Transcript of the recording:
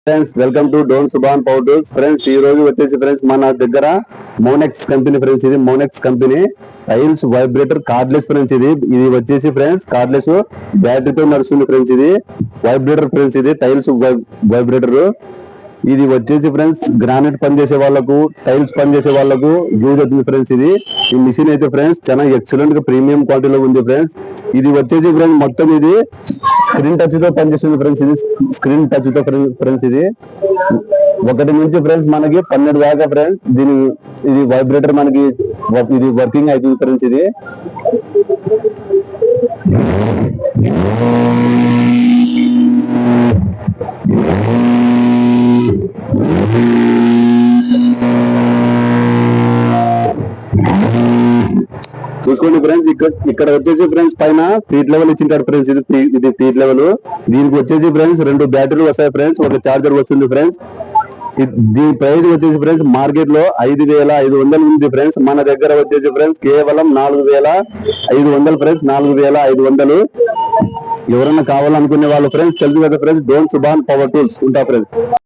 Friends welcome to డోన్ సుబాన్ power tools. Friends ఈ రోజు వచ్చేసి ఫ్రెండ్స్ మన దగ్గర మోనెక్స్ కంపెనీ ఫ్రెండ్స్, ఇది Monex company tiles vibrator cordless friends. ఇది వచ్చేసి ఫ్రెండ్స్ కార్డ్లెస్ బ్యాటరీతో నడుస్తుంది ఫ్రెండ్స్. ఇది వైబ్రేటర్ ఫ్రెండ్స్, ఇది టైల్స్ వైబ్రేటర్. ఇది వచ్చేసి ఫ్రెండ్స్ గ్రానైట్ పని చేసే వాళ్ళకు, టైల్స్ పని చేసే వాళ్ళకు యూజ్ అవుతుంది ఫ్రెండ్స్. ఈ మిషన్ అయితే ఫ్రెండ్స్ చాలా ఎక్సలెంట్ గా ప్రీమియం క్వాలిటీలో ఉంది ఫ్రెండ్స్. ఇది వచ్చేసి ఫ్రెండ్స్ మొత్తం ఇది స్క్రీన్ టచ్ తో పనిచేస్తుంది ఫ్రెండ్స్. ఇది స్క్రీన్ టచ్ తో ఫ్రెండ్స్. ఇది 1 నుంచి ఫ్రెండ్స్ మనకి 12 దాకా ఫ్రెండ్స్ ఇది వైబ్రేటర్ మనకి ఇది వర్కింగ్ అవుతుంది ఫ్రెండ్స్. ఇది చూసుకోండి ఫ్రెండ్స్, ఇక్కడ వచ్చేసి ఫ్రెండ్స్ పైన ఫీట్ లెవెల్ ఇచ్చింటాడు ఫ్రెండ్స్. ఇది ఫీట్ లెవెల్. దీనికి వచ్చేసి ఫ్రెండ్స్ 2 బ్యాటరీలు వస్తాయి ఫ్రెండ్స్, ఒక చార్జర్ వస్తుంది ఫ్రెండ్స్. దీని ప్రైస్ వచ్చేసి ఫ్రెండ్స్ మార్కెట్ లో 5,500 ఉంది ఫ్రెండ్స్. మన దగ్గర వచ్చేసి ఫ్రెండ్స్ కేవలం 4,500 ఫ్రెండ్స్, 4,500. ఎవరన్నా కావాలనుకునే వాళ్ళు ఫ్రెండ్స్ తెలుసు కదా ఫ్రెండ్స్, డోన్ సుబాన్ పవర్ టూల్స్ ఉంటా ఫ్రెండ్స్.